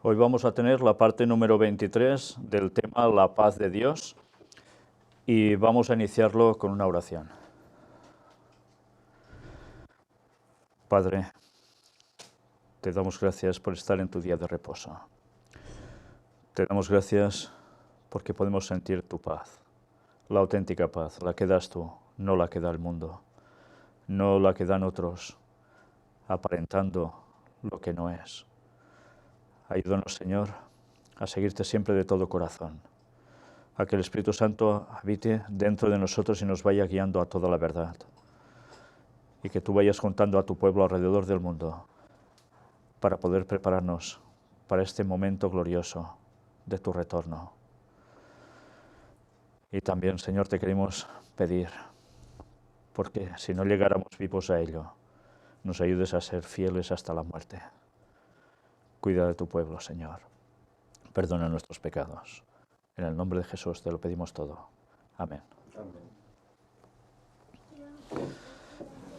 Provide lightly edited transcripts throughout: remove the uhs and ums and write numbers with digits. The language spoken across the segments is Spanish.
Hoy vamos a tener la parte número 23 del tema La paz de Dios y vamos a iniciarlo con una oración. Padre, te damos gracias por estar en tu día de reposo. Te damos gracias porque podemos sentir tu paz, la auténtica paz, la que das tú, no la que da el mundo, no la que dan otros, aparentando lo que no es. Ayúdanos, Señor, a seguirte siempre de todo corazón, a que el Espíritu Santo habite dentro de nosotros y nos vaya guiando a toda la verdad, y que tú vayas juntando a tu pueblo alrededor del mundo para poder prepararnos para este momento glorioso de tu retorno. Y también, Señor, te queremos pedir, porque si no llegáramos vivos a ello, nos ayudes a ser fieles hasta la muerte. Cuida de tu pueblo, Señor. Perdona nuestros pecados. En el nombre de Jesús te lo pedimos todo. Amén.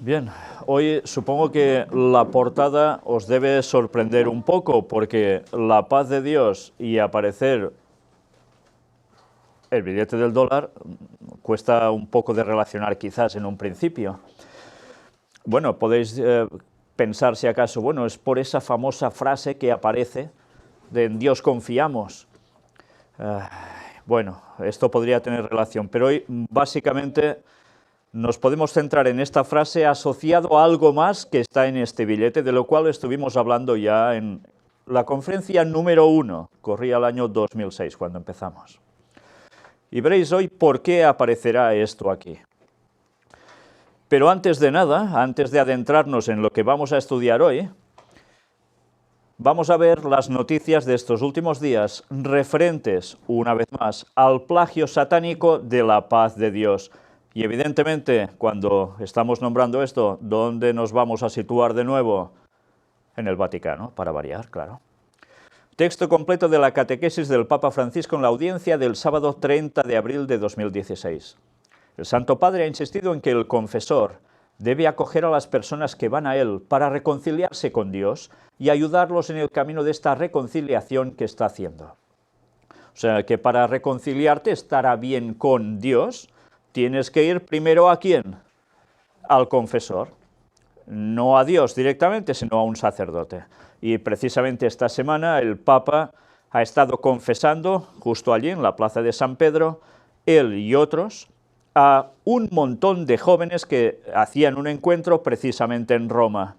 Bien, hoy supongo que la portada os debe sorprender un poco, porque la paz de Dios y aparecer el billete del dólar cuesta un poco de relacionar quizás en un principio. Bueno, podéis pensar si acaso, bueno, es por esa famosa frase que aparece de en Dios confiamos. Bueno, esto podría tener relación, pero hoy básicamente nos podemos centrar en esta frase asociado a algo más que está en este billete, de lo cual estuvimos hablando ya en la conferencia número 1, corría el año 2006 cuando empezamos. Y veréis hoy por qué aparecerá esto aquí. Pero antes de nada, antes de adentrarnos en lo que vamos a estudiar hoy, vamos a ver las noticias de estos últimos días referentes, una vez más, al plagio satánico de la paz de Dios. Y evidentemente, cuando estamos nombrando esto, ¿dónde nos vamos a situar de nuevo? En el Vaticano, para variar, claro. Texto completo de la catequesis del Papa Francisco en la audiencia del sábado 30 de abril de 2016. El Santo Padre ha insistido en que el confesor debe acoger a las personas que van a él para reconciliarse con Dios y ayudarlos en el camino de esta reconciliación que está haciendo. O sea, que para reconciliarte, estar bien con Dios, tienes que ir primero ¿a quién? Al confesor. No a Dios directamente, sino a un sacerdote. Y precisamente esta semana el Papa ha estado confesando, justo allí en la plaza de San Pedro, él y otros, a un montón de jóvenes que hacían un encuentro precisamente en Roma.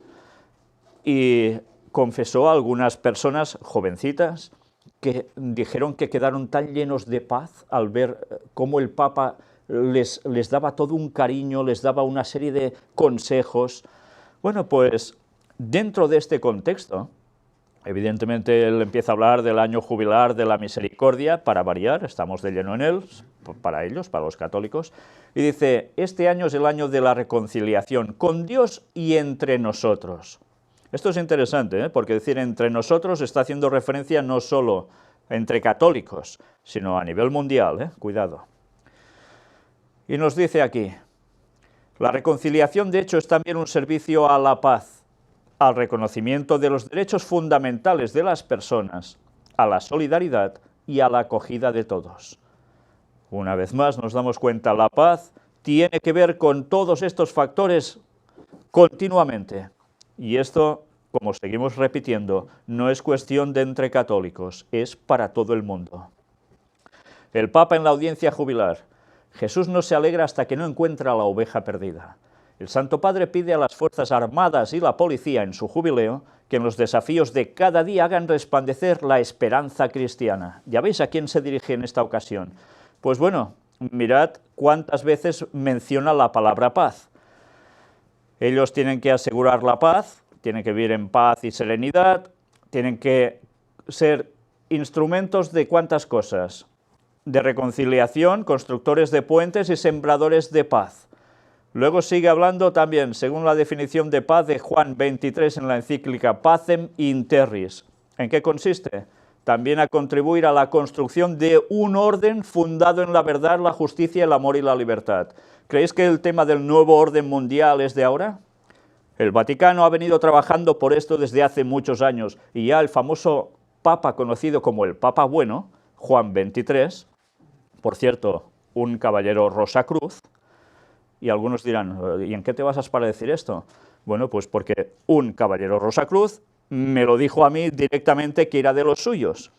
Y confesó a algunas personas jovencitas que dijeron que quedaron tan llenos de paz al ver cómo el Papa les daba todo un cariño, les daba una serie de consejos. Bueno, pues dentro de este contexto, evidentemente él empieza a hablar del año jubilar de la misericordia, para variar, estamos de lleno en él, para ellos, para los católicos, y dice, este año es el año de la reconciliación con Dios y entre nosotros. Esto es interesante, porque decir entre nosotros está haciendo referencia no solo entre católicos, sino a nivel mundial, cuidado. Y nos dice aquí, la reconciliación de hecho es también un servicio a la paz, al reconocimiento de los derechos fundamentales de las personas, a la solidaridad y a la acogida de todos. Una vez más nos damos cuenta, la paz tiene que ver con todos estos factores continuamente. Y esto, como seguimos repitiendo, no es cuestión de entre católicos, es para todo el mundo. El Papa en la audiencia jubilar, Jesús no se alegra hasta que no encuentra a la oveja perdida. El Santo Padre pide a las Fuerzas Armadas y la Policía en su jubileo que en los desafíos de cada día hagan resplandecer la esperanza cristiana. ¿Ya veis a quién se dirige en esta ocasión? Pues bueno, mirad cuántas veces menciona la palabra paz. Ellos tienen que asegurar la paz, tienen que vivir en paz y serenidad, tienen que ser instrumentos de ¿cuántas cosas? De reconciliación, constructores de puentes y sembradores de paz. Luego sigue hablando también, según la definición de paz de Juan 23 en la encíclica Pacem in Terris. ¿En qué consiste? También a contribuir a la construcción de un orden fundado en la verdad, la justicia, el amor y la libertad. ¿Creéis que el tema del nuevo orden mundial es de ahora? El Vaticano ha venido trabajando por esto desde hace muchos años y ya el famoso papa conocido como el Papa Bueno, Juan XXIII, por cierto, un caballero Rosacruz, y algunos dirán, ¿y en qué te basas para decir esto? Bueno, pues porque un caballero Rosacruz me lo dijo a mí directamente que era de los suyos.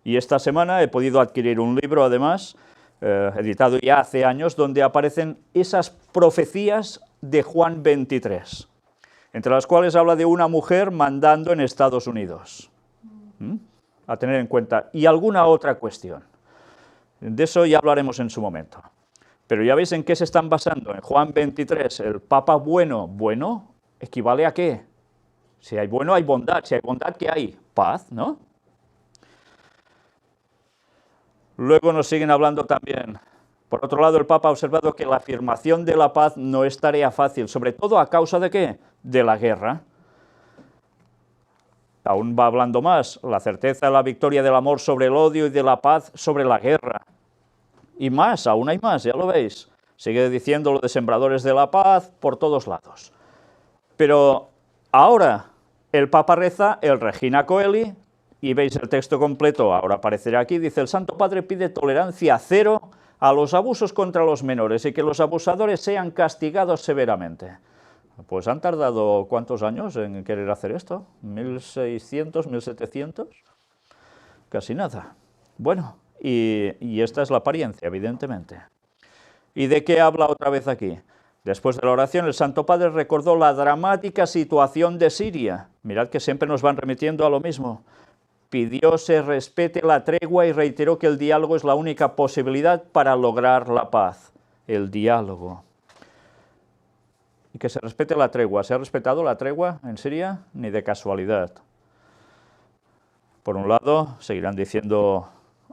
Y esta semana he podido adquirir un libro, además, editado ya hace años, donde aparecen esas profecías de Juan XXIII, entre las cuales habla de una mujer mandando en Estados Unidos. A tener en cuenta. Y alguna otra cuestión. De eso ya hablaremos en su momento. Pero ya veis en qué se están basando. En Juan XXIII, el Papa Bueno. ¿Bueno equivale a qué? Si hay bueno, hay bondad. Si hay bondad, ¿qué hay? Paz, ¿no? Luego nos siguen hablando también. Por otro lado, el Papa ha observado que la afirmación de la paz no es tarea fácil, sobre todo a causa ¿de qué? De la guerra. Aún va hablando más, la certeza de la victoria del amor sobre el odio y de la paz sobre la guerra. Y más, aún hay más, ya lo veis. Sigue diciendo lo de sembradores de la paz por todos lados. Pero ahora el Papa reza el Regina Coeli, y veis el texto completo, ahora aparecerá aquí, dice: el Santo Padre pide tolerancia cero a los abusos contra los menores y que los abusadores sean castigados severamente. Pues han tardado ¿cuántos años en querer hacer esto? ¿1600, 1700? Casi nada. Bueno, y esta es la apariencia, evidentemente. ¿Y de qué habla otra vez aquí? Después de la oración, el Santo Padre recordó la dramática situación de Siria. Mirad que siempre nos van remitiendo a lo mismo. Pidió se respete la tregua y reiteró que el diálogo es la única posibilidad para lograr la paz. El diálogo. Y que se respete la tregua. ¿Se ha respetado la tregua en Siria? Ni de casualidad. Por un lado, seguirán diciendo,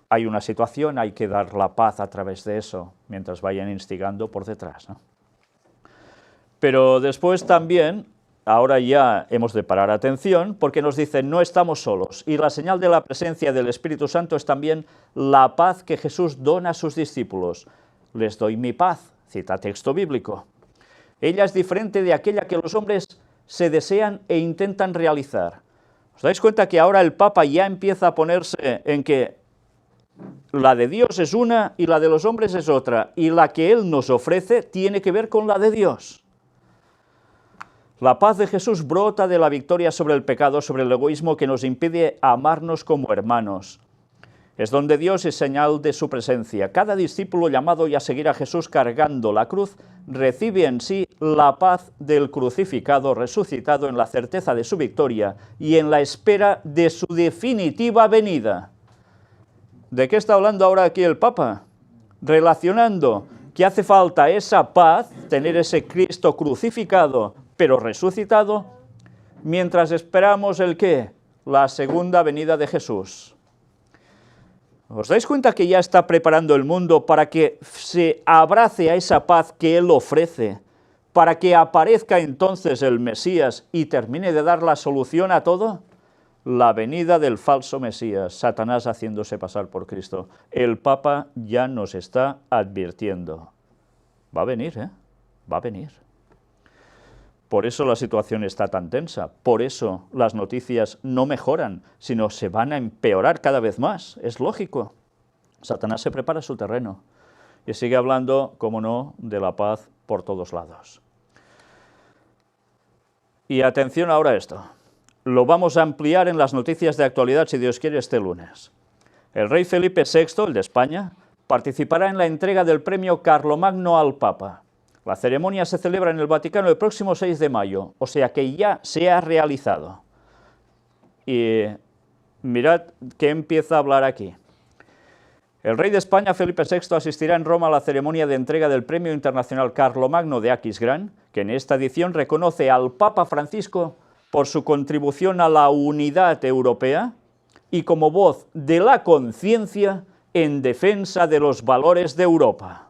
hay una situación, hay que dar la paz a través de eso, mientras vayan instigando por detrás, ¿no? Pero después también, ahora ya hemos de parar atención, porque nos dicen, no estamos solos, y la señal de la presencia del Espíritu Santo es también la paz que Jesús dona a sus discípulos. Les doy mi paz, cita texto bíblico. Ella es diferente de aquella que los hombres se desean e intentan realizar. ¿Os dais cuenta que ahora el Papa ya empieza a ponerse en que la de Dios es una y la de los hombres es otra, y la que Él nos ofrece tiene que ver con la de Dios? La paz de Jesús brota de la victoria sobre el pecado, sobre el egoísmo que nos impide amarnos como hermanos. Es don de Dios y señal de su presencia. Cada discípulo llamado ya a seguir a Jesús cargando la cruz recibe en sí la paz del crucificado resucitado en la certeza de su victoria y en la espera de su definitiva venida. ¿De qué está hablando ahora aquí el Papa? Relacionando que hace falta esa paz, tener ese Cristo crucificado pero resucitado, mientras esperamos ¿el qué? La segunda venida de Jesús. ¿Os dais cuenta que ya está preparando el mundo para que se abrace a esa paz que Él ofrece, para que aparezca entonces el Mesías y termine de dar la solución a todo? La venida del falso Mesías, Satanás haciéndose pasar por Cristo. El Papa ya nos está advirtiendo. Va a venir, ¿eh? Va a venir. Por eso la situación está tan tensa, por eso las noticias no mejoran, sino se van a empeorar cada vez más, es lógico. Satanás se prepara su terreno y sigue hablando, como no, de la paz por todos lados. Y atención ahora a esto, lo vamos a ampliar en las noticias de actualidad, si Dios quiere, este lunes. El rey Felipe VI, el de España, participará en la entrega del premio Carlomagno al Papa. La ceremonia se celebra en el Vaticano el próximo 6 de mayo, o sea que ya se ha realizado. Y mirad que empieza a hablar aquí. El rey de España, Felipe VI, asistirá en Roma a la ceremonia de entrega del Premio Internacional Carlomagno de Aquisgrán, que en esta edición reconoce al Papa Francisco por su contribución a la unidad europea y como voz de la conciencia en defensa de los valores de Europa.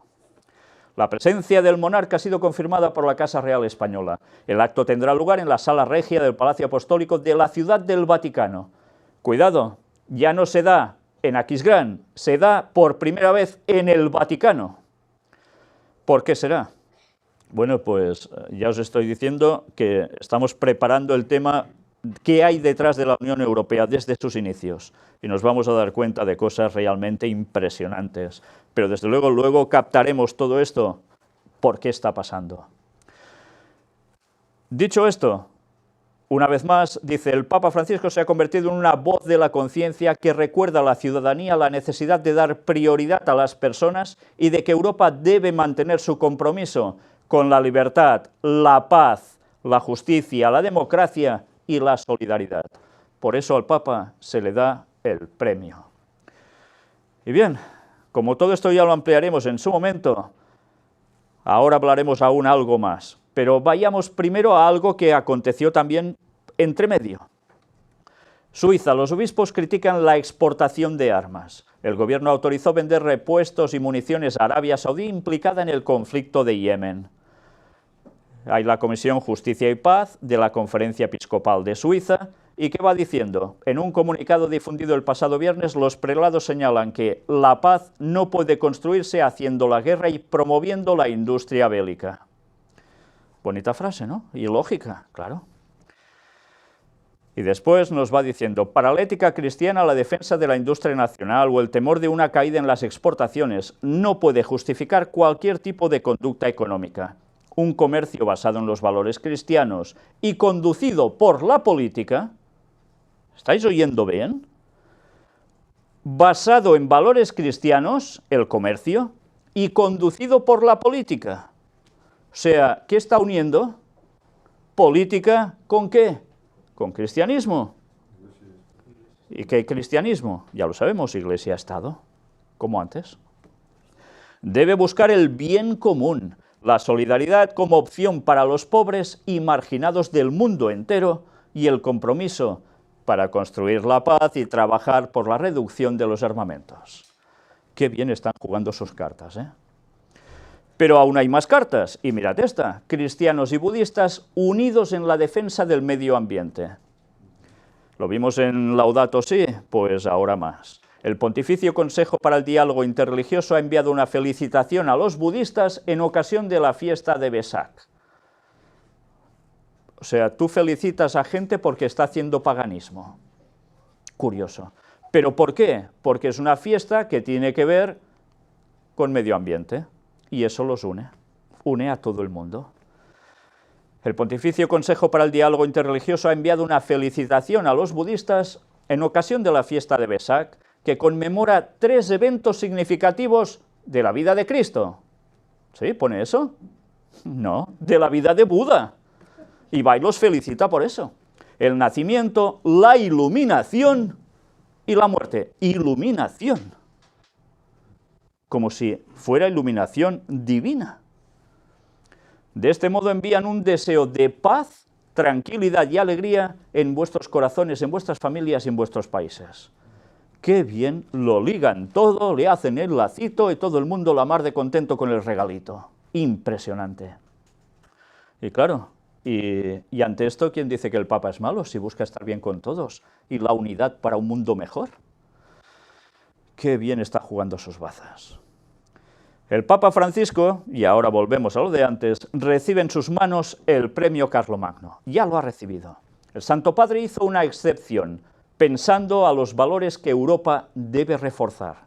La presencia del monarca ha sido confirmada por la Casa Real Española. El acto tendrá lugar en la Sala Regia del Palacio Apostólico de la Ciudad del Vaticano. Cuidado, ya no se da en Aquisgrán, se da por primera vez en el Vaticano. ¿Por qué será? Bueno, pues ya os estoy diciendo que estamos preparando el tema qué hay detrás de la Unión Europea desde sus inicios. Y nos vamos a dar cuenta de cosas realmente impresionantes. Pero desde luego captaremos todo esto. ¿Por qué está pasando? Dicho esto, una vez más, dice, el Papa Francisco se ha convertido en una voz de la conciencia que recuerda a la ciudadanía la necesidad de dar prioridad a las personas y de que Europa debe mantener su compromiso con la libertad, la paz, la justicia, la democracia y la solidaridad. Por eso al Papa se le da el premio. Y bien, como todo esto ya lo ampliaremos en su momento, ahora hablaremos aún algo más. Pero vayamos primero a algo que aconteció también entre medio. Suiza, los obispos critican la exportación de armas. El gobierno autorizó vender repuestos y municiones a Arabia Saudí implicada en el conflicto de Yemen. Hay la Comisión Justicia y Paz de la Conferencia Episcopal de Suiza, y ¿qué va diciendo? En un comunicado difundido el pasado viernes, los prelados señalan que la paz no puede construirse haciendo la guerra y promoviendo la industria bélica. Bonita frase, ¿no? Y lógica, claro. Y después nos va diciendo, para la ética cristiana, la defensa de la industria nacional o el temor de una caída en las exportaciones no puede justificar cualquier tipo de conducta económica. Un comercio basado en los valores cristianos y conducido por la política, ¿estáis oyendo bien? Basado en valores cristianos, el comercio, y conducido por la política. O sea, ¿qué está uniendo? ¿Política con qué? Con cristianismo. ¿Y qué cristianismo? Ya lo sabemos, Iglesia-Estado, como antes. Debe buscar el bien común, la solidaridad como opción para los pobres y marginados del mundo entero y el compromiso para construir la paz y trabajar por la reducción de los armamentos. Qué bien están jugando sus cartas, ¿eh? Pero aún hay más cartas, y mirad esta, cristianos y budistas unidos en la defensa del medio ambiente. Lo vimos en Laudato Si, pues ahora más. El Pontificio Consejo para el Diálogo Interreligioso ha enviado una felicitación a los budistas en ocasión de la fiesta de Vesak. O sea, tú felicitas a gente porque está haciendo paganismo. Curioso. ¿Pero por qué? Porque es una fiesta que tiene que ver con medio ambiente. Y eso los une a todo el mundo. El Pontificio Consejo para el Diálogo Interreligioso ha enviado una felicitación a los budistas en ocasión de la fiesta de Vesak, que conmemora 3 eventos significativos de la vida de Cristo. ¿Sí? ¿Pone eso? No, de la vida de Buda. Y va y los felicita por eso. El nacimiento, la iluminación y la muerte. Iluminación. Como si fuera iluminación divina. De este modo envían un deseo de paz, tranquilidad y alegría en vuestros corazones, en vuestras familias y en vuestros países. Qué bien lo ligan todo, le hacen el lacito y todo el mundo la mar de contento con el regalito. Impresionante. Y claro, y ante esto, ¿quién dice que el Papa es malo si busca estar bien con todos y la unidad para un mundo mejor? Qué bien está jugando sus bazas. El Papa Francisco, y ahora volvemos a lo de antes, recibe en sus manos el premio Carlomagno. Ya lo ha recibido. El Santo Padre hizo una excepción, pensando a los valores que Europa debe reforzar.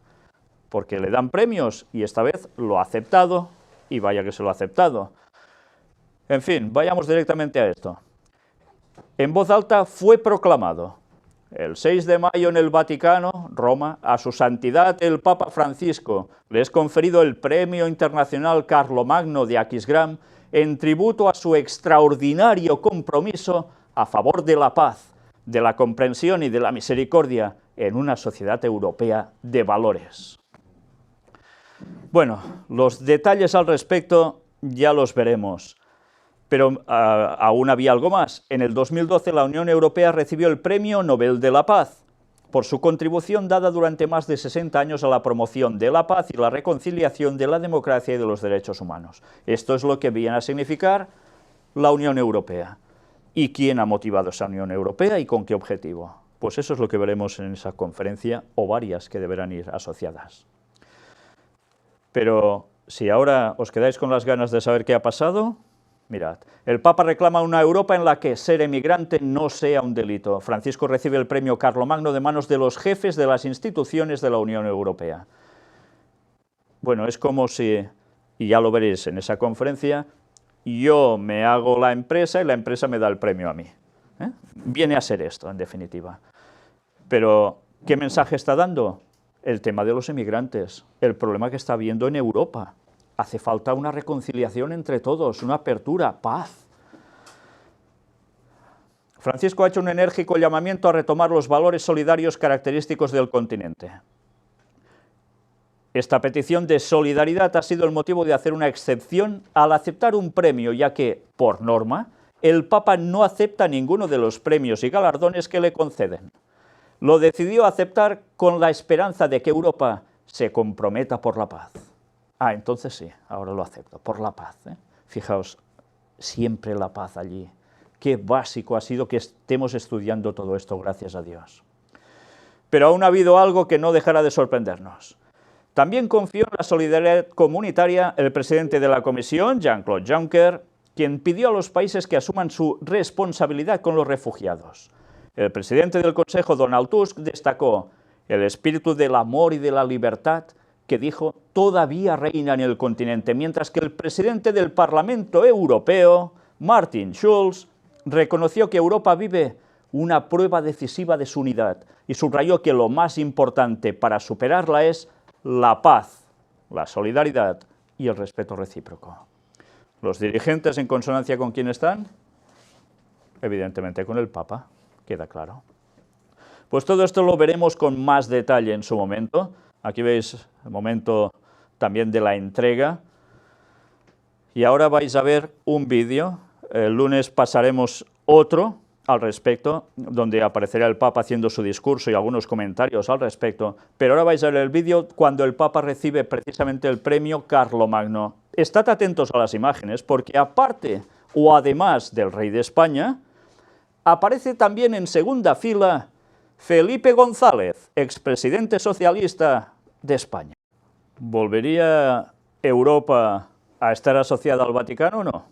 Porque le dan premios, y esta vez lo ha aceptado, y vaya que se lo ha aceptado. En fin, vayamos directamente a esto. En voz alta fue proclamado, el 6 de mayo en el Vaticano, Roma, a su santidad el Papa Francisco le es conferido el Premio Internacional Carlomagno de Aquisgrán en tributo a su extraordinario compromiso a favor de la paz, de la comprensión y de la misericordia en una sociedad europea de valores. Bueno, los detalles al respecto ya los veremos. Pero aún había algo más. En el 2012 la Unión Europea recibió el Premio Nobel de la Paz por su contribución dada durante más de 60 años a la promoción de la paz y la reconciliación de la democracia y de los derechos humanos. Esto es lo que viene a significar la Unión Europea. ¿Y quién ha motivado esa Unión Europea y con qué objetivo? Pues eso es lo que veremos en esa conferencia, o varias que deberán ir asociadas. Pero si ahora os quedáis con las ganas de saber qué ha pasado, Mirad, el Papa reclama una Europa en la que ser emigrante no sea un delito. Francisco recibe el premio Carlomagno de manos de los jefes de las instituciones de la Unión Europea. Bueno, es como si, y ya lo veréis en esa conferencia, yo me hago la empresa y la empresa me da el premio a mí. Viene a ser esto, en definitiva. Pero, ¿qué mensaje está dando? El tema de los emigrantes, el problema que está habiendo en Europa. Hace falta una reconciliación entre todos, una apertura, paz. Francisco ha hecho un enérgico llamamiento a retomar los valores solidarios característicos del continente. Esta petición de solidaridad ha sido el motivo de hacer una excepción al aceptar un premio, ya que, por norma, el Papa no acepta ninguno de los premios y galardones que le conceden. Lo decidió aceptar con la esperanza de que Europa se comprometa por la paz. Ah, entonces sí, ahora lo acepto, por la paz. Fijaos, siempre la paz allí. Qué básico ha sido que estemos estudiando todo esto, gracias a Dios. Pero aún ha habido algo que no dejará de sorprendernos. También confió en la solidaridad comunitaria el presidente de la Comisión, Jean-Claude Juncker, quien pidió a los países que asuman su responsabilidad con los refugiados. El presidente del Consejo, Donald Tusk, destacó el espíritu del amor y de la libertad que dijo todavía reina en el continente, mientras que el presidente del Parlamento Europeo, Martin Schulz, reconoció que Europa vive una prueba decisiva de su unidad y subrayó que lo más importante para superarla es la paz, la solidaridad y el respeto recíproco. ¿Los dirigentes en consonancia con quién están? Evidentemente con el Papa, queda claro. Pues todo esto lo veremos con más detalle en su momento. Aquí veis el momento también de la entrega. Y ahora vais a ver un vídeo. El lunes pasaremos otro al respecto, donde aparecerá el Papa haciendo su discurso y algunos comentarios al respecto. Pero ahora vais a ver el vídeo cuando el Papa recibe precisamente el premio Carlomagno. Estad atentos a las imágenes, porque aparte o además del rey de España, aparece también en segunda fila Felipe González, expresidente socialista de España. ¿Volvería Europa a estar asociada al Vaticano o no?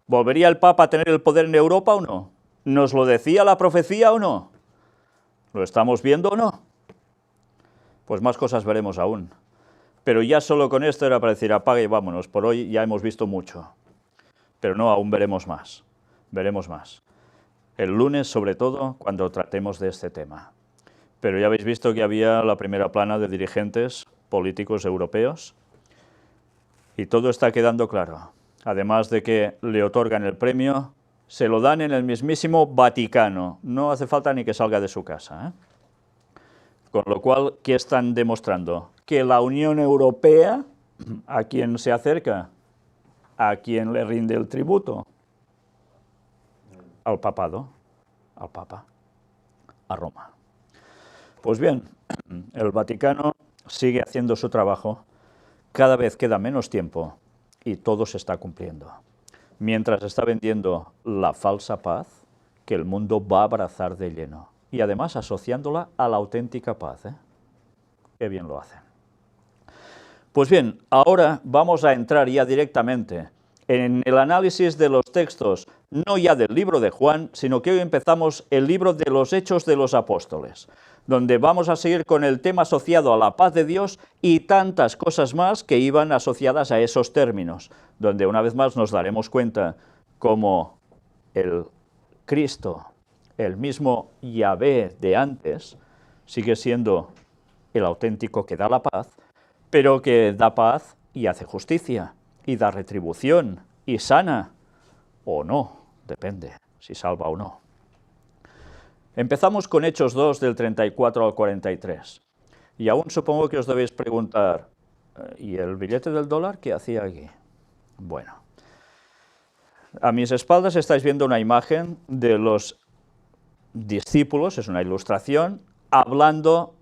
¿Volvería el Papa a tener el poder en Europa o no? ¿Nos lo decía la profecía o no? ¿Lo estamos viendo o no? Pues más cosas veremos aún. Pero ya solo con esto era para decir apague y vámonos, por hoy ya hemos visto mucho. Pero no, aún veremos más, El lunes, sobre todo, cuando tratemos de este tema. Pero ya habéis visto que había la primera plana de dirigentes políticos europeos y todo está quedando claro. Además de que le otorgan el premio, se lo dan en el mismísimo Vaticano. No hace falta ni que salga de su casa, Con lo cual, ¿qué están demostrando? Que la Unión Europea, ¿a quién se acerca? ¿A quién le rinde el tributo? Al papado, al Papa, a Roma. Pues bien, el Vaticano sigue haciendo su trabajo, cada vez queda menos tiempo y todo se está cumpliendo. Mientras está vendiendo la falsa paz que el mundo va a abrazar de lleno y además asociándola a la auténtica paz. Qué bien lo hacen. Pues bien, ahora vamos a entrar ya directamente en el análisis de los textos, no ya del libro de Juan, sino que hoy empezamos el libro de los Hechos de los Apóstoles, donde vamos a seguir con el tema asociado a la paz de Dios y tantas cosas más que iban asociadas a esos términos, donde una vez más nos daremos cuenta cómo el Cristo, el mismo Yahvé de antes, sigue siendo el auténtico que da la paz, pero que da paz y hace justicia, y da retribución, y sana, o no, depende si salva o no. Empezamos con Hechos 2, del 34 al 43, y aún supongo que os debéis preguntar, ¿y el billete del dólar qué hacía aquí? Bueno, a mis espaldas estáis viendo una imagen de los discípulos, es una ilustración, hablando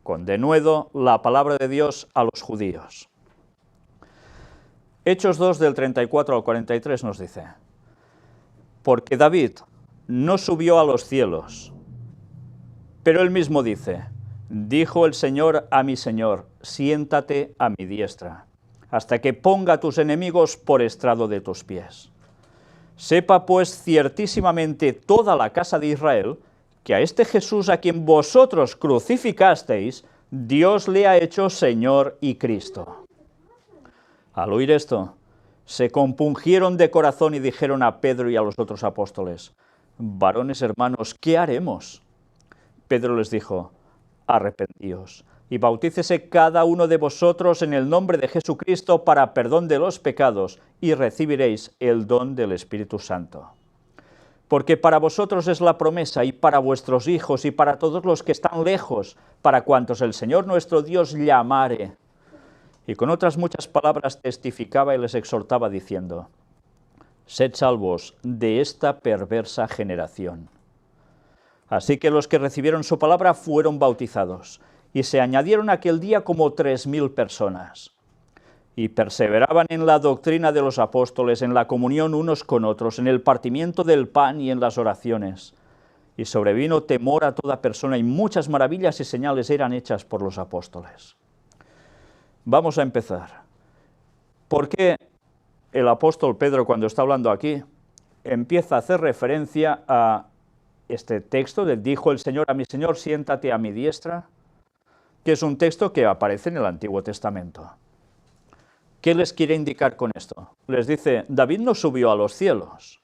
con denuedo la palabra de Dios a los judíos. Hechos 2, del 34 al 43 nos dice, porque David no subió a los cielos, pero él mismo dice, dijo el Señor a mi Señor, siéntate a mi diestra, hasta que ponga a tus enemigos por estrado de tus pies. Sepa pues ciertísimamente toda la casa de Israel, que a este Jesús a quien vosotros crucificasteis, Dios le ha hecho Señor y Cristo. Al oír esto, se compungieron de corazón y dijeron a Pedro y a los otros apóstoles: varones hermanos, ¿qué haremos? Pedro les dijo: arrepentíos y bautícese cada uno de vosotros en el nombre de Jesucristo para perdón de los pecados, y recibiréis el don del Espíritu Santo. Porque para vosotros es la promesa, y para vuestros hijos, y para todos los que están lejos, para cuantos el Señor nuestro Dios llamare. Y con otras muchas palabras testificaba y les exhortaba diciendo: sed salvos de esta perversa generación. Así que los que recibieron su palabra fueron bautizados, y se añadieron aquel día como 3000 personas. Y perseveraban en la doctrina de los apóstoles, en la comunión unos con otros, en el partimiento del pan y en las oraciones. Y sobrevino temor a toda persona, y muchas maravillas y señales eran hechas por los apóstoles. Vamos a empezar. ¿Por qué el apóstol Pedro, cuando está hablando aquí, empieza a hacer referencia a este texto de dijo el Señor a mi Señor, siéntate a mi diestra? Que es un texto que aparece en el Antiguo Testamento. ¿Qué les quiere indicar con esto? Les dice: David no subió a los cielos.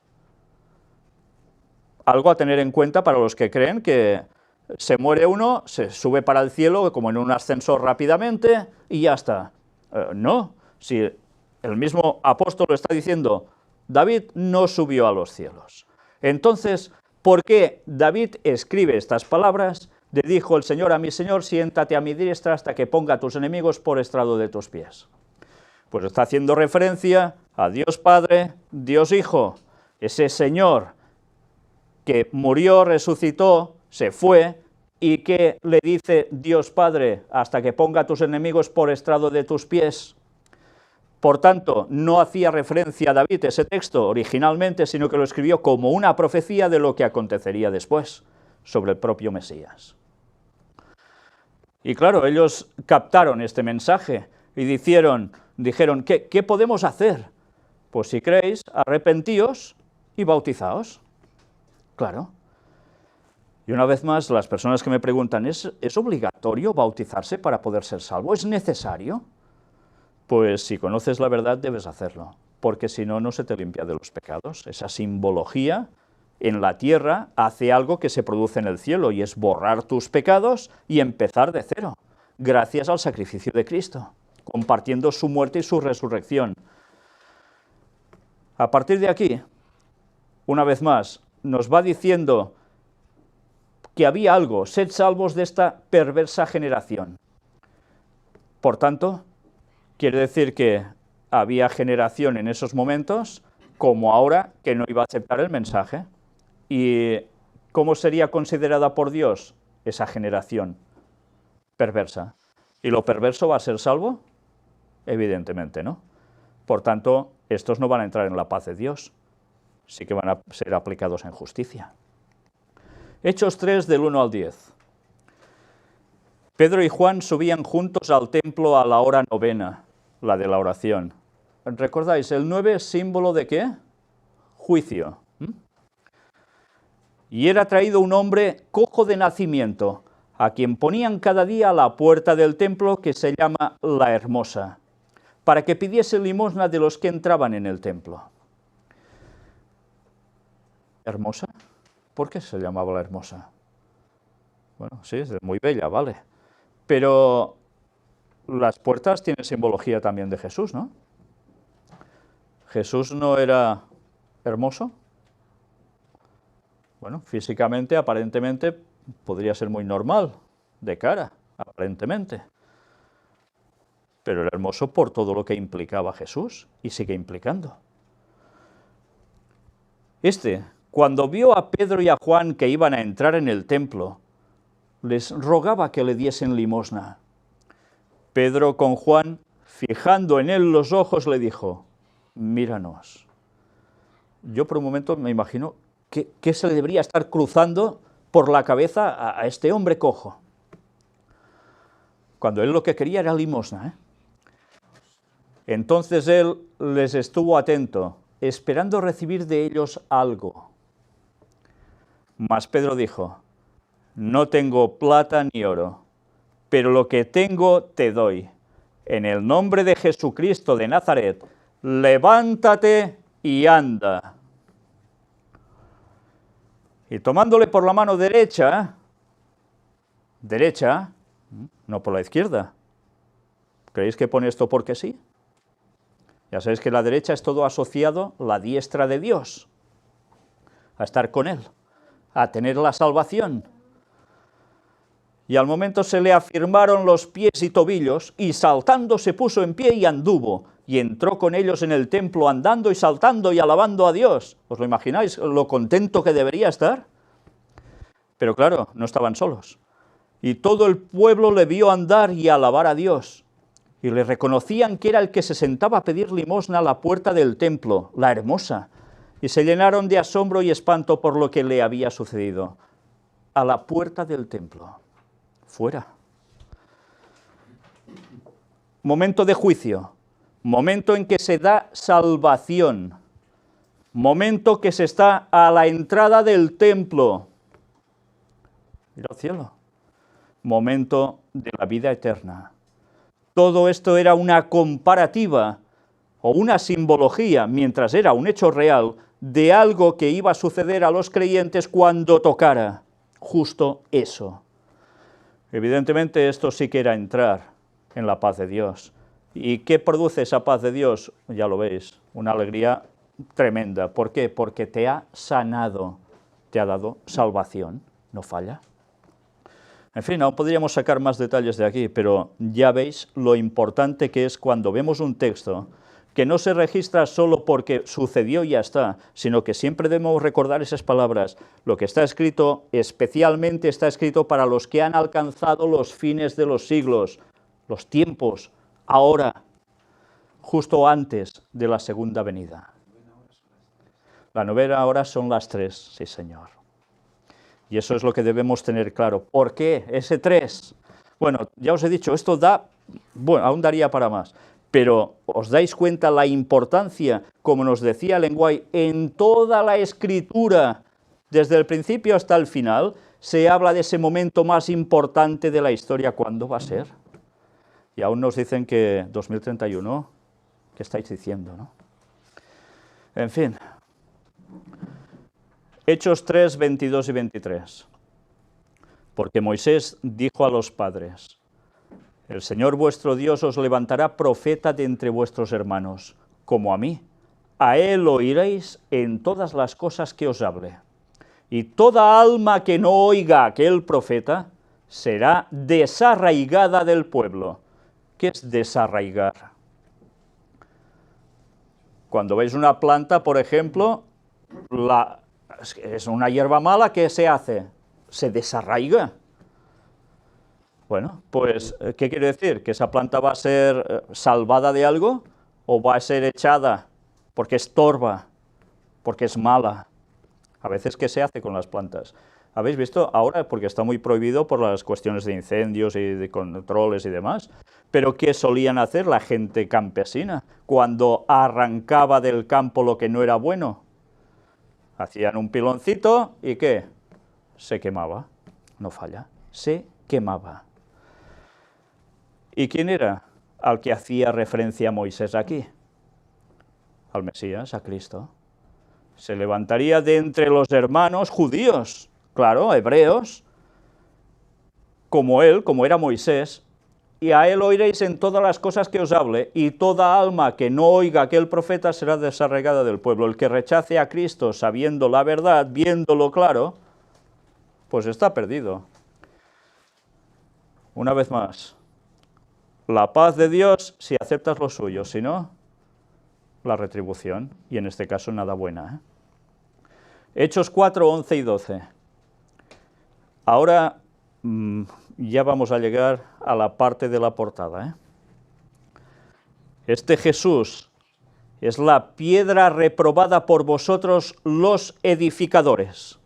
Algo a tener en cuenta para los que creen que se muere uno, se sube para el cielo como en un ascensor rápidamente y ya está. No, si el mismo apóstol está diciendo, David no subió a los cielos. Entonces, ¿por qué David escribe estas palabras? Le dijo el Señor a mi Señor, siéntate a mi diestra hasta que ponga a tus enemigos por estrado de tus pies. Pues está haciendo referencia a Dios Padre, Dios Hijo, ese Señor que murió, resucitó, se fue, y que le dice Dios Padre, hasta que ponga a tus enemigos por estrado de tus pies. Por tanto, no hacía referencia a David ese texto originalmente, sino que lo escribió como una profecía de lo que acontecería después, sobre el propio Mesías. Y claro, ellos captaron este mensaje y dijeron, ¿qué podemos hacer? Pues si creéis, arrepentíos y bautizaos. Claro. Y una vez más, las personas que me preguntan, ¿es obligatorio bautizarse para poder ser salvo? ¿Es necesario? Pues si conoces la verdad debes hacerlo, porque si no, no se te limpia de los pecados. Esa simbología en la tierra hace algo que se produce en el cielo, y es borrar tus pecados y empezar de cero, gracias al sacrificio de Cristo, compartiendo su muerte y su resurrección. A partir de aquí, una vez más, nos va diciendo que había algo, sed salvos de esta perversa generación. Por tanto, quiere decir que había generación en esos momentos, como ahora, que no iba a aceptar el mensaje. ¿Y cómo sería considerada por Dios esa generación perversa? ¿Y lo perverso va a ser salvo? Evidentemente no. Por tanto, estos no van a entrar en la paz de Dios, sí que van a ser aplicados en justicia. Hechos 3, del 1 al 10. Pedro y Juan subían juntos al templo a la hora novena, la de la oración. ¿Recordáis? El 9 es símbolo de ¿qué? Juicio. Y era traído un hombre cojo de nacimiento, a quien ponían cada día a la puerta del templo, que se llama La Hermosa, para que pidiese limosna de los que entraban en el templo. ¿Hermosa? ¿Por qué se llamaba La Hermosa? Bueno, sí, es muy bella, vale. Pero las puertas tienen simbología también de Jesús, ¿no? ¿Jesús no era hermoso? Bueno, físicamente, aparentemente, podría ser muy normal, de cara, aparentemente. Pero era hermoso por todo lo que implicaba Jesús, y sigue implicando. Cuando vio a Pedro y a Juan que iban a entrar en el templo, les rogaba que le diesen limosna. Pedro con Juan, fijando en él los ojos, le dijo, míranos. Yo por un momento me imagino que se le debería estar cruzando por la cabeza a este hombre cojo, cuando él lo que quería era limosna, Entonces él les estuvo atento, esperando recibir de ellos algo. Mas Pedro dijo: no tengo plata ni oro, pero lo que tengo te doy. En el nombre de Jesucristo de Nazaret, levántate y anda. Y tomándole por la mano derecha, no por la izquierda. ¿Creéis que pone esto porque sí? Ya sabéis que la derecha es todo asociado a la diestra de Dios, a estar con Él, a tener la salvación. Y al momento se le afirmaron los pies y tobillos, y saltando se puso en pie y anduvo, y entró con ellos en el templo andando y saltando y alabando a Dios. ¿Os lo imagináis lo contento que debería estar? Pero claro, no estaban solos. Y todo el pueblo le vio andar y alabar a Dios. Y le reconocían que era el que se sentaba a pedir limosna a la puerta del templo, la hermosa. Y se llenaron de asombro y espanto por lo que le había sucedido. A la puerta del templo. Fuera. Momento de juicio. Momento en que se da salvación. Momento que se está a la entrada del templo. Ir al cielo. Momento de la vida eterna. Todo esto era una comparativa o una simbología, mientras era un hecho real, de algo que iba a suceder a los creyentes cuando tocara justo eso. Evidentemente esto sí que era entrar en la paz de Dios. ¿Y qué produce esa paz de Dios? Ya lo veis, una alegría tremenda. ¿Por qué? Porque te ha sanado, te ha dado salvación, no falla. En fin, aún podríamos sacar más detalles de aquí, pero ya veis lo importante que es cuando vemos un texto que no se registra solo porque sucedió y ya está, sino que siempre debemos recordar esas palabras. Lo que está escrito, especialmente está escrito para los que han alcanzado los fines de los siglos, los tiempos, ahora, justo antes de la segunda venida. La novena hora son las 3, sí señor. Y eso es lo que debemos tener claro. ¿Por qué ese 3? Bueno, ya os he dicho, esto da, bueno, aún daría para más. Pero ¿os dais cuenta la importancia, como nos decía Ellen White, en toda la Escritura, desde el principio hasta el final, se habla de ese momento más importante de la historia? ¿Cuándo va a ser? Y aún nos dicen que 2031, ¿qué estáis diciendo, no? En fin. Hechos 3, 22 y 23. Porque Moisés dijo a los padres: el Señor vuestro Dios os levantará profeta de entre vuestros hermanos, como a mí. A él oiréis en todas las cosas que os hable. Y toda alma que no oiga a aquel profeta será desarraigada del pueblo. ¿Qué es desarraigar? Cuando veis una planta, por ejemplo, es una hierba mala, ¿qué se hace? Se desarraiga. Bueno, pues, ¿qué quiere decir? ¿Que esa planta va a ser salvada de algo? ¿O va a ser echada porque estorba, porque es mala? A veces, ¿qué se hace con las plantas? ¿Habéis visto? Ahora, porque está muy prohibido por las cuestiones de incendios y de controles y demás, pero ¿qué solían hacer la gente campesina cuando arrancaba del campo lo que no era bueno? Hacían un piloncito y ¿qué? Se quemaba, no falla, se quemaba. ¿Y quién era al que hacía referencia Moisés aquí? Al Mesías, a Cristo. Se levantaría de entre los hermanos judíos, claro, hebreos, como él, como era Moisés, y a él oiréis en todas las cosas que os hable, y toda alma que no oiga a aquel profeta será desarraigada del pueblo. El que rechace a Cristo sabiendo la verdad, viéndolo claro, pues está perdido. Una vez más, la paz de Dios si aceptas lo suyo, si no, la retribución, y en este caso nada buena. Hechos 4, 11 y 12. Ahora ya vamos a llegar a la parte de la portada. Este Jesús es la piedra reprobada por vosotros los edificadores,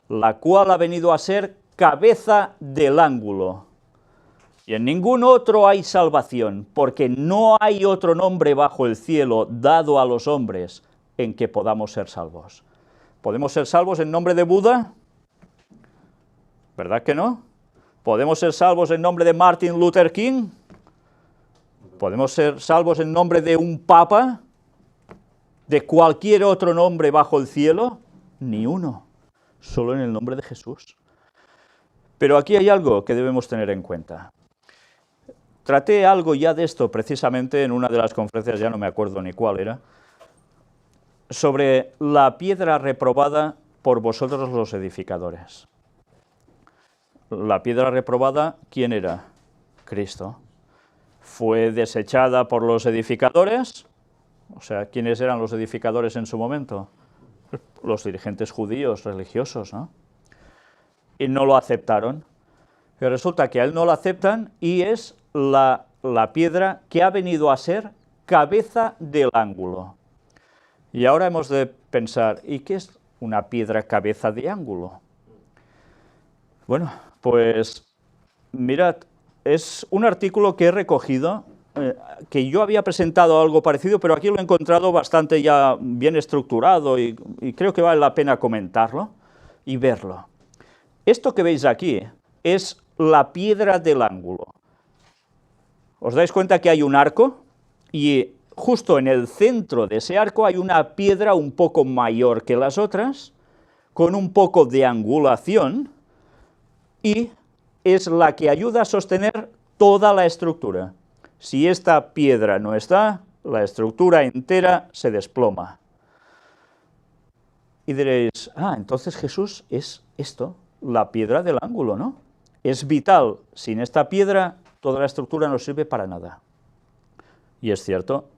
la cual ha venido a ser cabeza del ángulo. Y en ningún otro hay salvación, porque no hay otro nombre bajo el cielo dado a los hombres en que podamos ser salvos. ¿Podemos ser salvos en nombre de Buda? ¿Verdad que no? ¿Podemos ser salvos en nombre de Martin Luther King? ¿Podemos ser salvos en nombre de un papa? ¿De cualquier otro nombre bajo el cielo? Ni uno, solo en el nombre de Jesús. Pero aquí hay algo que debemos tener en cuenta. Traté algo ya de esto precisamente en una de las conferencias, ya no me acuerdo ni cuál era, sobre la piedra reprobada por vosotros los edificadores. La piedra reprobada, ¿quién era? Cristo. Fue desechada por los edificadores. O sea, ¿quiénes eran los edificadores en su momento? Los dirigentes judíos, religiosos, ¿no? Y no lo aceptaron. Y resulta que a él no lo aceptan y es la piedra que ha venido a ser cabeza del ángulo. Y ahora hemos de pensar, ¿y qué es una piedra cabeza de ángulo? Bueno, pues mirad, es un artículo que he recogido, que yo había presentado algo parecido, pero aquí lo he encontrado bastante ya bien estructurado y creo que vale la pena comentarlo y verlo. Esto que veis aquí es la piedra del ángulo. ¿Os dais cuenta que hay un arco? Y justo en el centro de ese arco hay una piedra un poco mayor que las otras, con un poco de angulación, y es la que ayuda a sostener toda la estructura. Si esta piedra no está, la estructura entera se desploma. Y diréis, entonces Jesús es esto, la piedra del ángulo, ¿no? Es vital. Sin esta piedra, toda la estructura no sirve para nada. Y es cierto.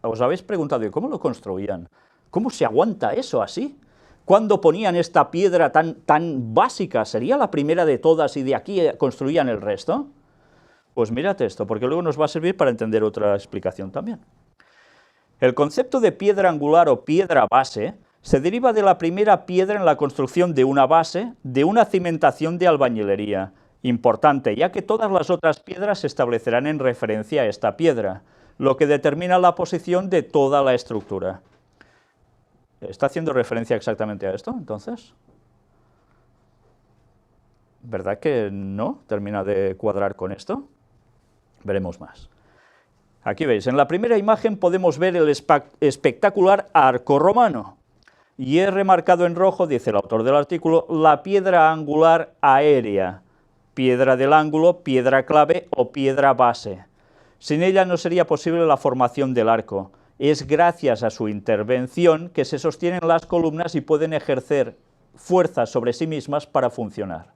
Os habéis preguntado, ¿y cómo lo construían? ¿Cómo se aguanta eso así? ¿Cuándo ponían esta piedra tan básica? ¿Sería la primera de todas y de aquí construían el resto? Pues mirad esto, porque luego nos va a servir para entender otra explicación también. El concepto de piedra angular o piedra base se deriva de la primera piedra en la construcción de una base de una cimentación de albañilería. Importante, ya que todas las otras piedras se establecerán en referencia a esta piedra, lo que determina la posición de toda la estructura. ¿Está haciendo referencia exactamente a esto, entonces? ¿Verdad que no termina de cuadrar con esto? Veremos más. Aquí veis, en la primera imagen podemos ver el espectacular arco romano. Y he remarcado en rojo, dice el autor del artículo, la piedra angular aérea, piedra del ángulo, piedra clave o piedra base. Sin ella no sería posible la formación del arco. Es gracias a su intervención que se sostienen las columnas y pueden ejercer fuerza sobre sí mismas para funcionar.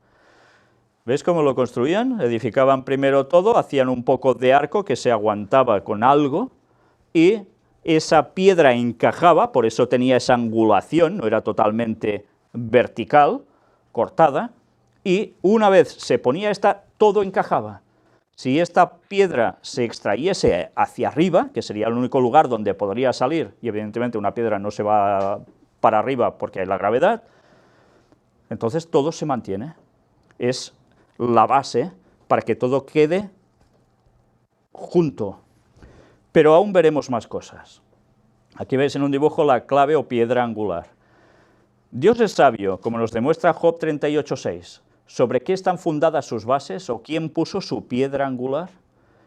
¿Ves cómo lo construían? Edificaban primero todo, hacían un poco de arco que se aguantaba con algo y esa piedra encajaba, por eso tenía esa angulación, no era totalmente vertical, cortada, y una vez se ponía esta, todo encajaba. Si esta piedra se extrayese hacia arriba, que sería el único lugar donde podría salir, y evidentemente una piedra no se va para arriba porque hay la gravedad, entonces todo se mantiene. Es la base para que todo quede junto. Pero aún veremos más cosas. Aquí veis en un dibujo la clave o piedra angular. Dios es sabio, como nos demuestra Job 38:6. ¿Sobre qué están fundadas sus bases o quién puso su piedra angular?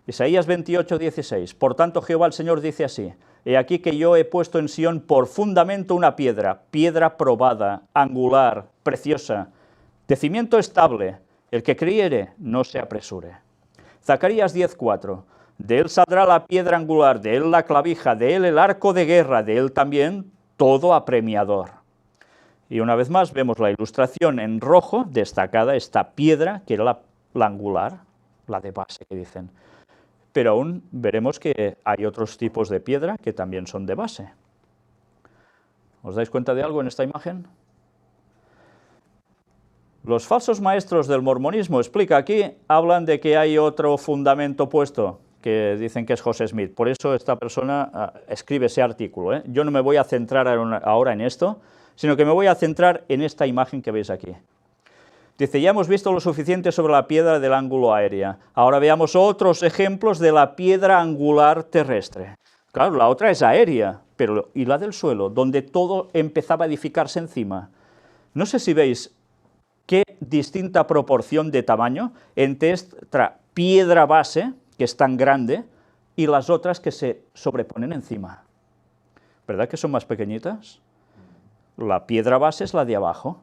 Isaías 28:16. Por tanto Jehová el Señor dice así: He aquí que yo he puesto en Sión por fundamento una piedra, piedra probada, angular, preciosa, de cimiento estable. El que creyere, no se apresure. Zacarías 10:4. De él saldrá la piedra angular, de él la clavija, de él el arco de guerra, de él también todo apremiador. Y una vez más vemos la ilustración en rojo, destacada esta piedra, que era la angular, la de base que dicen. Pero aún veremos que hay otros tipos de piedra que también son de base. ¿Os dais cuenta de algo en esta imagen? Los falsos maestros del mormonismo, explica aquí, hablan de que hay otro fundamento puesto, que dicen que es José Smith. Por eso esta persona escribe ese artículo. Yo no me voy a centrar ahora en esto, sino que me voy a centrar en esta imagen que veis aquí. Dice, ya hemos visto lo suficiente sobre la piedra del ángulo aérea. Ahora veamos otros ejemplos de la piedra angular terrestre. Claro, la otra es aérea, pero ¿y la del suelo? Donde todo empezaba a edificarse encima. No sé si veis qué distinta proporción de tamaño entre esta piedra base, que es tan grande, y las otras que se sobreponen encima. ¿Verdad que son más pequeñitas? La piedra base es la de abajo.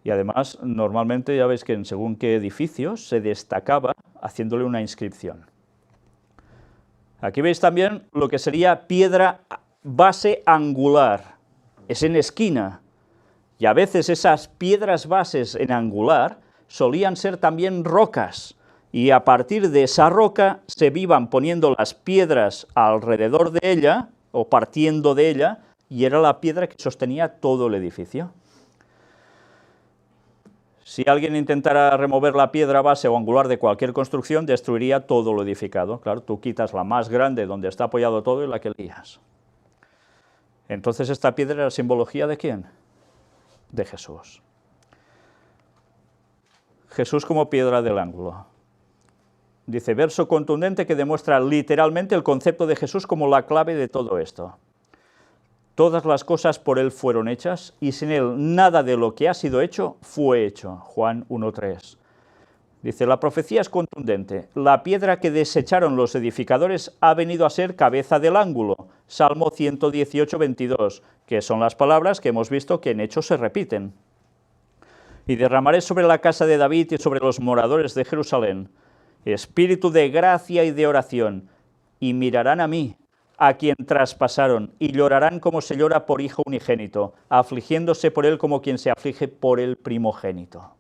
Y además, normalmente ya veis que en según qué edificios se destacaba haciéndole una inscripción. Aquí veis también lo que sería piedra base angular. Es en esquina. Y a veces esas piedras bases en angular solían ser también rocas. Y a partir de esa roca se iban poniendo las piedras alrededor de ella, o partiendo de ella, y era la piedra que sostenía todo el edificio. Si alguien intentara remover la piedra base o angular de cualquier construcción, destruiría todo lo edificado. Claro, tú quitas la más grande donde está apoyado todo y la que lías. Entonces, ¿esta piedra era simbología de quién? De Jesús. Jesús como piedra del ángulo. Dice, verso contundente que demuestra literalmente el concepto de Jesús como la clave de todo esto. Todas las cosas por Él fueron hechas, y sin Él nada de lo que ha sido hecho fue hecho. Juan 1:3. Dice, la profecía es contundente. La piedra que desecharon los edificadores ha venido a ser cabeza del ángulo. Salmo 118:22, que son las palabras que hemos visto que en Hechos se repiten. Y derramaré sobre la casa de David y sobre los moradores de Jerusalén espíritu de gracia y de oración, y mirarán a mí, a quien traspasaron, y llorarán como se llora por hijo unigénito, afligiéndose por él como quien se aflige por el primogénito.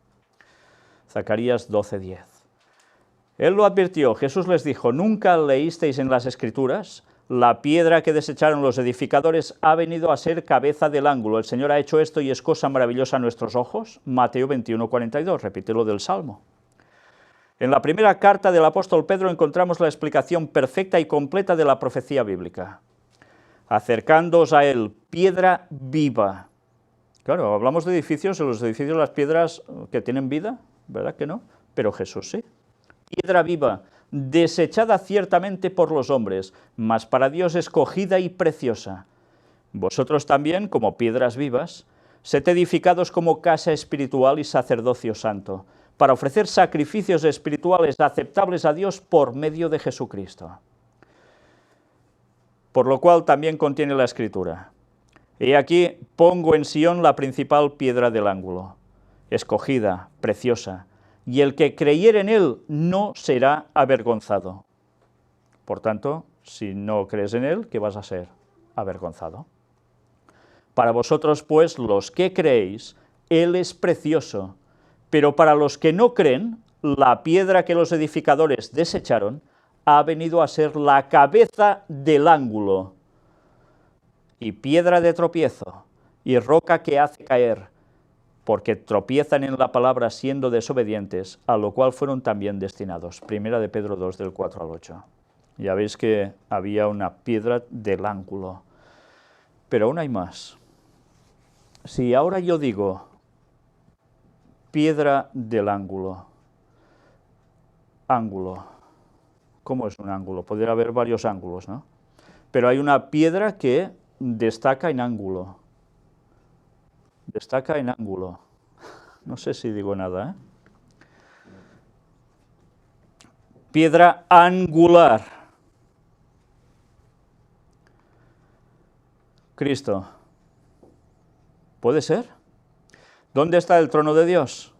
Zacarías 12:10. Él lo advirtió, Jesús les dijo, ¿nunca leísteis en las Escrituras? La piedra que desecharon los edificadores ha venido a ser cabeza del ángulo. El Señor ha hecho esto y es cosa maravillosa a nuestros ojos. Mateo 21:42, repite lo del Salmo. En la primera carta del apóstol Pedro encontramos la explicación perfecta y completa de la profecía bíblica. Acercándoos a él, piedra viva. Claro, hablamos de edificios, en los edificios las piedras que tienen vida, ¿verdad que no? Pero Jesús sí. Piedra viva, desechada ciertamente por los hombres, mas para Dios escogida y preciosa. Vosotros también, como piedras vivas, sed edificados como casa espiritual y sacerdocio santo, para ofrecer sacrificios espirituales aceptables a Dios por medio de Jesucristo. Por lo cual también contiene la Escritura. He aquí, pongo en Sión la principal piedra del ángulo, escogida, preciosa, y el que creyere en él no será avergonzado. Por tanto, si no crees en él, ¿qué vas a ser? Avergonzado. Para vosotros, pues, los que creéis, él es precioso, pero para los que no creen, la piedra que los edificadores desecharon ha venido a ser la cabeza del ángulo, y piedra de tropiezo, y roca que hace caer, porque tropiezan en la palabra siendo desobedientes, a lo cual fueron también destinados. Primera de Pedro 2, del 4 al 8. Ya veis que había una piedra del ángulo. Pero aún hay más. Si ahora yo digo piedra del ángulo, ¿cómo es un ángulo? Podría haber varios ángulos, ¿no? Pero hay una piedra que destaca en ángulo. Destaca en ángulo. No sé si digo nada, ¿eh? Piedra angular. Cristo. ¿Puede ser? ¿Dónde está el trono de Dios?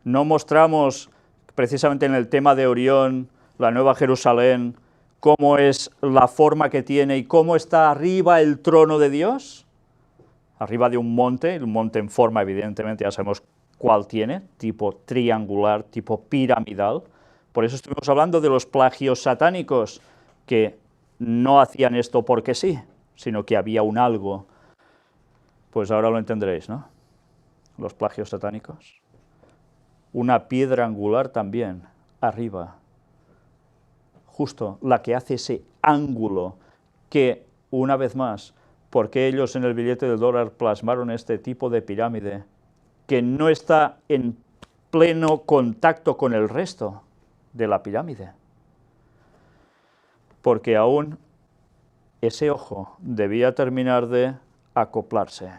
¿No mostramos precisamente en el tema de Orión, la Nueva Jerusalén, cómo es la forma que tiene y cómo está arriba el trono de Dios? Arriba de un monte, el monte en forma, evidentemente, ya sabemos cuál tiene, tipo triangular, tipo piramidal. Por eso estuvimos hablando de los plagios satánicos, que no hacían esto porque sí, sino que había un algo. Pues ahora lo entenderéis, ¿no? Los plagios satánicos. Una piedra angular también, arriba. Justo la que hace ese ángulo que, una vez más, porque ellos en el billete del dólar plasmaron este tipo de pirámide, que no está en pleno contacto con el resto de la pirámide, porque aún ese ojo debía terminar de acoplarse.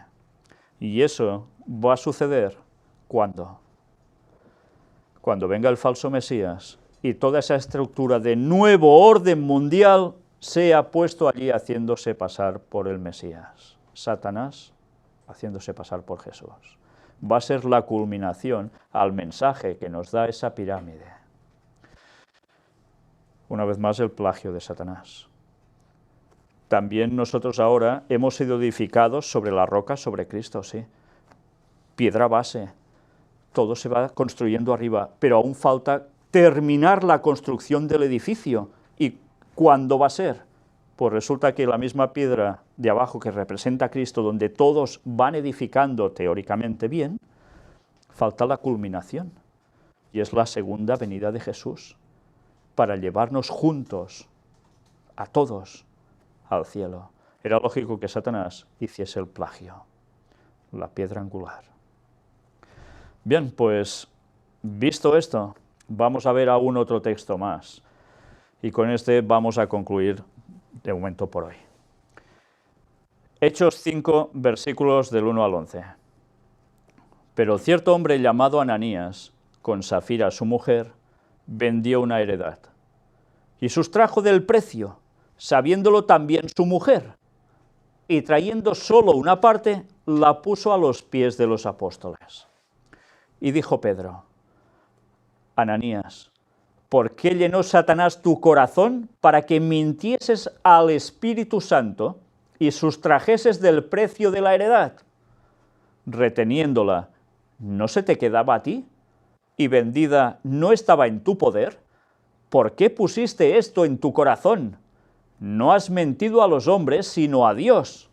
Y eso va a suceder ¿cuándo? Cuando venga el falso Mesías y toda esa estructura de nuevo orden mundial sea puesto allí haciéndose pasar por el Mesías. Satanás haciéndose pasar por Jesús. Va a ser la culminación al mensaje que nos da esa pirámide. Una vez más, el plagio de Satanás. También nosotros ahora hemos sido edificados sobre la roca, sobre Cristo, sí. Piedra base. Todo se va construyendo arriba, pero aún falta terminar la construcción del edificio. ¿Y cuándo va a ser? Pues resulta que la misma piedra de abajo que representa a Cristo, donde todos van edificando teóricamente bien, falta la culminación. Y es la segunda venida de Jesús, para llevarnos juntos, a todos, al cielo. Era lógico que Satanás hiciese el plagio, la piedra angular. Bien, pues, visto esto, vamos a ver aún otro texto más. Y con este vamos a concluir de momento por hoy. Hechos 5, versículos del 1 al 11. Pero cierto hombre llamado Ananías, con Safira su mujer, vendió una heredad, y sustrajo del precio, sabiéndolo también su mujer, y trayendo solo una parte, la puso a los pies de los apóstoles. Y dijo Pedro: Ananías, ¿por qué llenó Satanás tu corazón para que mintieses al Espíritu Santo y sustrajeses del precio de la heredad? Reteniéndola, ¿no se te quedaba a ti? ¿Y vendida no estaba en tu poder? ¿Por qué pusiste esto en tu corazón? No has mentido a los hombres, sino a Dios.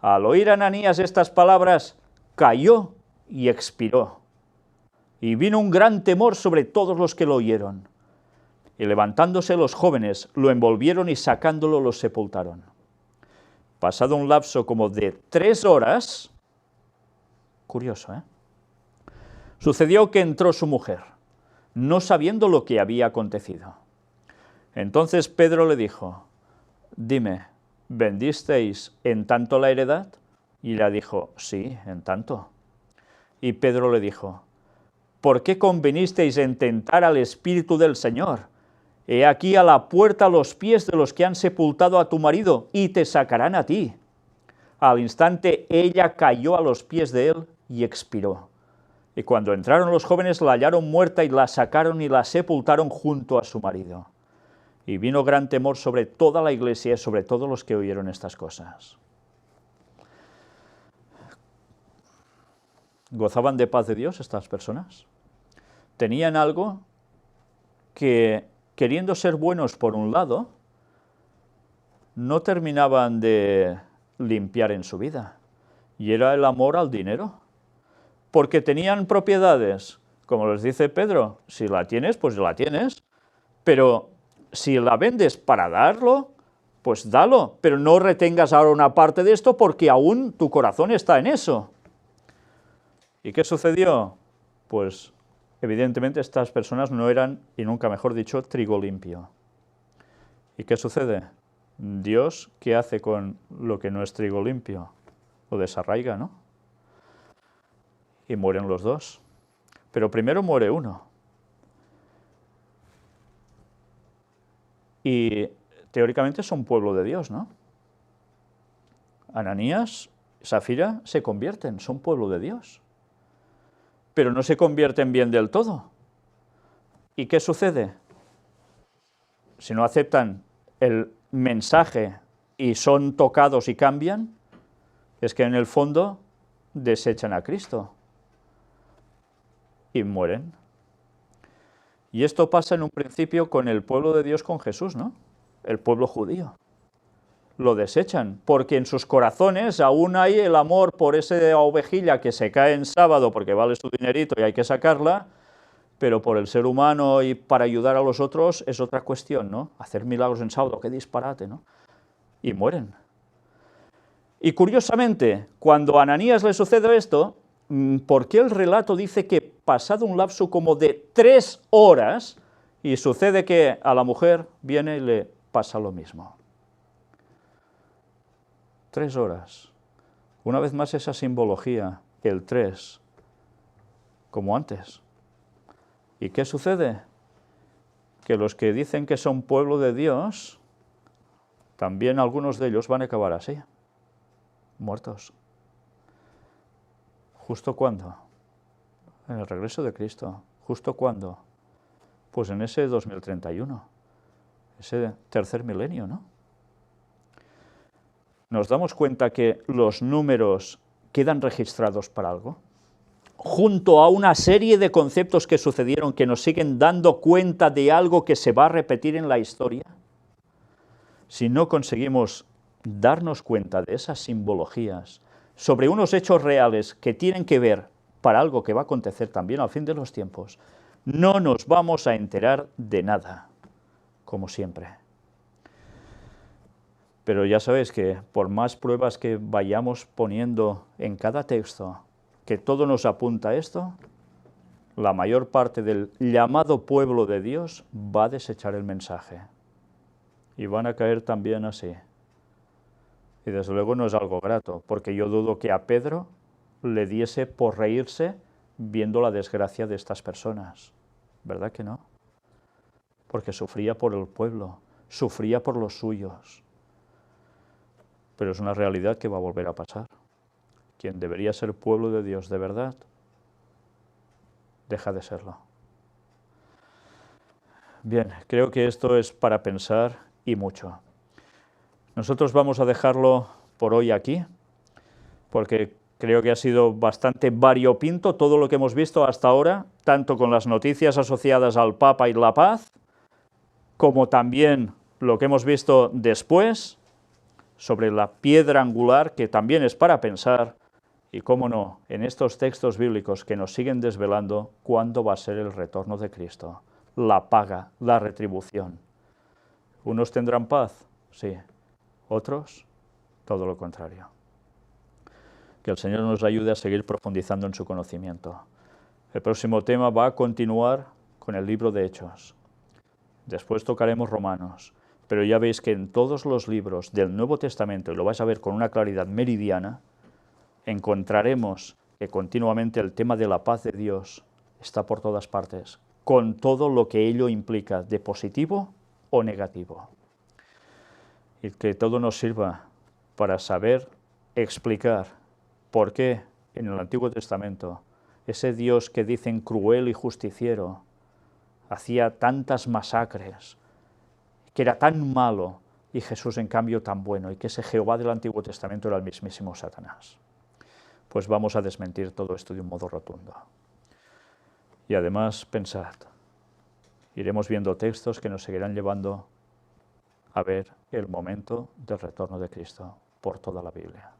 Al oír Ananías estas palabras, cayó y expiró. Y vino un gran temor sobre todos los que lo oyeron. Y levantándose los jóvenes, lo envolvieron y sacándolo lo sepultaron. Pasado un lapso como de 3 horas, curioso, sucedió que entró su mujer, no sabiendo lo que había acontecido. Entonces Pedro le dijo: dime, ¿vendisteis en tanto la heredad? Y ella dijo: sí, en tanto. Y Pedro le dijo: ¿por qué convenisteis en tentar al Espíritu del Señor? He aquí a la puerta los pies de los que han sepultado a tu marido, y te sacarán a ti. Al instante ella cayó a los pies de él y expiró. Y cuando entraron los jóvenes la hallaron muerta y la sacaron y la sepultaron junto a su marido. Y vino gran temor sobre toda la iglesia y sobre todos los que oyeron estas cosas. ¿Gozaban de paz de Dios estas personas? Tenían algo que, queriendo ser buenos por un lado, no terminaban de limpiar en su vida, y era el amor al dinero, porque tenían propiedades, como les dice Pedro: si la tienes, pues la tienes, pero si la vendes para darlo, pues dalo, pero no retengas ahora una parte de esto porque aún tu corazón está en eso. ¿Y qué sucedió? Pues evidentemente estas personas no eran, y nunca mejor dicho, trigo limpio. ¿Y qué sucede? Dios, ¿qué hace con lo que no es trigo limpio? Lo desarraiga, ¿no? Y mueren los dos. Pero primero muere uno. Y teóricamente son pueblo de Dios, ¿no? Ananías, Safira se convierten, son pueblo de Dios. Pero no se convierten bien del todo. ¿Y qué sucede? Si no aceptan el mensaje y son tocados y cambian, es que en el fondo desechan a Cristo y mueren. Y esto pasa en un principio con el pueblo de Dios, con Jesús, ¿no? El pueblo judío. Lo desechan, porque en sus corazones aún hay el amor por esa ovejilla que se cae en sábado porque vale su dinerito y hay que sacarla, pero por el ser humano y para ayudar a los otros es otra cuestión, ¿no? Hacer milagros en sábado, qué disparate, ¿no? Y mueren. Y curiosamente, cuando a Ananías le sucede esto, ¿por qué el relato dice que pasado un lapso como de 3 horas, y sucede que a la mujer viene y le pasa lo mismo? 3 horas. Una vez más esa simbología, el 3, como antes. ¿Y qué sucede? Que los que dicen que son pueblo de Dios, también algunos de ellos van a acabar así, muertos. ¿Justo cuándo? En el regreso de Cristo. ¿Justo cuándo? Pues en ese 2031, ese tercer milenio, ¿no? ¿Nos damos cuenta que los números quedan registrados para algo? Junto a una serie de conceptos que sucedieron que nos siguen dando cuenta de algo que se va a repetir en la historia. Si no conseguimos darnos cuenta de esas simbologías sobre unos hechos reales que tienen que ver para algo que va a acontecer también al fin de los tiempos, no nos vamos a enterar de nada, como siempre. Pero ya sabéis que por más pruebas que vayamos poniendo en cada texto, que todo nos apunta a esto, la mayor parte del llamado pueblo de Dios va a desechar el mensaje. Y van a caer también así. Y desde luego no es algo grato, porque yo dudo que a Pedro le diese por reírse viendo la desgracia de estas personas. ¿Verdad que no? Porque sufría por el pueblo, sufría por los suyos. Pero es una realidad que va a volver a pasar. Quien debería ser pueblo de Dios de verdad, deja de serlo. Bien, creo que esto es para pensar y mucho. Nosotros vamos a dejarlo por hoy aquí, porque creo que ha sido bastante variopinto todo lo que hemos visto hasta ahora, tanto con las noticias asociadas al Papa y la paz, como también lo que hemos visto después, sobre la piedra angular, que también es para pensar, y cómo no, en estos textos bíblicos que nos siguen desvelando cuándo va a ser el retorno de Cristo, la paga, la retribución. ¿Unos tendrán paz? Sí. ¿Otros? Todo lo contrario. Que el Señor nos ayude a seguir profundizando en su conocimiento. El próximo tema va a continuar con el libro de Hechos. Después tocaremos Romanos. Pero ya veis que en todos los libros del Nuevo Testamento, y lo vais a ver con una claridad meridiana, encontraremos que continuamente el tema de la paz de Dios está por todas partes, con todo lo que ello implica de positivo o negativo. Y que todo nos sirva para saber explicar por qué en el Antiguo Testamento ese Dios que dicen cruel y justiciero hacía tantas masacres, que era tan malo, y Jesús en cambio tan bueno, y que ese Jehová del Antiguo Testamento era el mismísimo Satanás. Pues vamos a desmentir todo esto de un modo rotundo. Y además, pensad, iremos viendo textos que nos seguirán llevando a ver el momento del retorno de Cristo por toda la Biblia.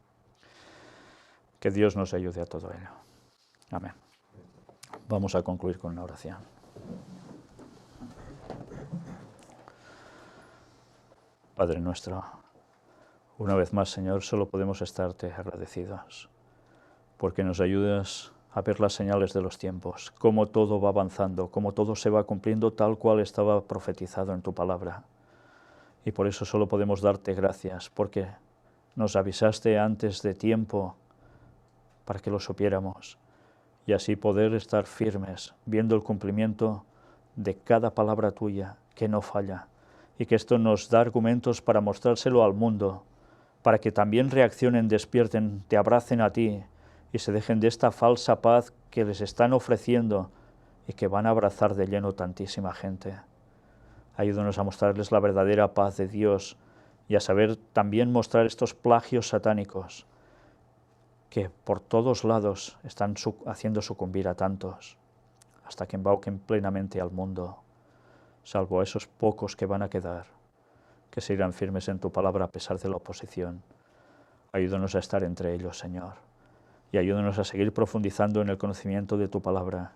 Que Dios nos ayude a todo ello. Amén. Vamos a concluir con una oración. Padre nuestro, una vez más, Señor, solo podemos estarte agradecidos, porque nos ayudas a ver las señales de los tiempos, cómo todo va avanzando, cómo todo se va cumpliendo tal cual estaba profetizado en tu palabra. Y por eso solo podemos darte gracias, porque nos avisaste antes de tiempo para que lo supiéramos, y así poder estar firmes, viendo el cumplimiento de cada palabra tuya, que no falla, y que esto nos da argumentos para mostrárselo al mundo, para que también reaccionen, despierten, te abracen a ti, y se dejen de esta falsa paz que les están ofreciendo y que van a abrazar de lleno tantísima gente. Ayúdanos a mostrarles la verdadera paz de Dios y a saber también mostrar estos plagios satánicos que por todos lados están haciendo sucumbir a tantos, hasta que embauquen plenamente al mundo, salvo a esos pocos que van a quedar, que seguirán firmes en tu palabra a pesar de la oposición. Ayúdanos a estar entre ellos, Señor, y ayúdanos a seguir profundizando en el conocimiento de tu palabra,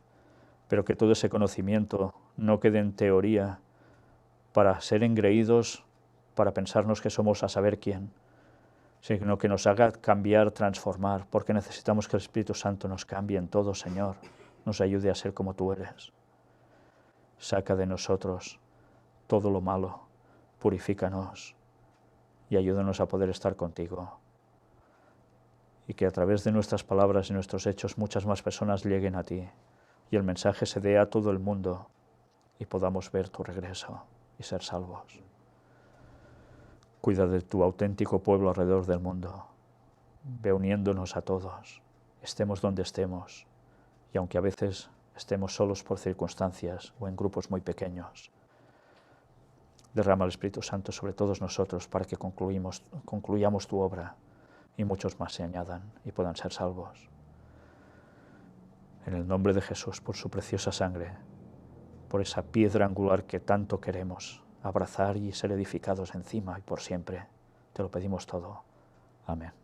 pero que todo ese conocimiento no quede en teoría para ser engreídos, para pensarnos que somos a saber quién, sino que nos haga cambiar, transformar, porque necesitamos que el Espíritu Santo nos cambie en todo, Señor, nos ayude a ser como tú eres. Saca de nosotros todo lo malo, purifícanos y ayúdanos a poder estar contigo. Y que a través de nuestras palabras y nuestros hechos muchas más personas lleguen a ti y el mensaje se dé a todo el mundo y podamos ver tu regreso y ser salvos. Cuida de tu auténtico pueblo alrededor del mundo. Ve uniéndonos a todos, estemos donde estemos, y aunque a veces estemos solos por circunstancias o en grupos muy pequeños, derrama el Espíritu Santo sobre todos nosotros para que concluyamos tu obra y muchos más se añadan y puedan ser salvos. En el nombre de Jesús, por su preciosa sangre, por esa piedra angular que tanto queremos abrazar y ser edificados encima y por siempre, te lo pedimos todo. Amén.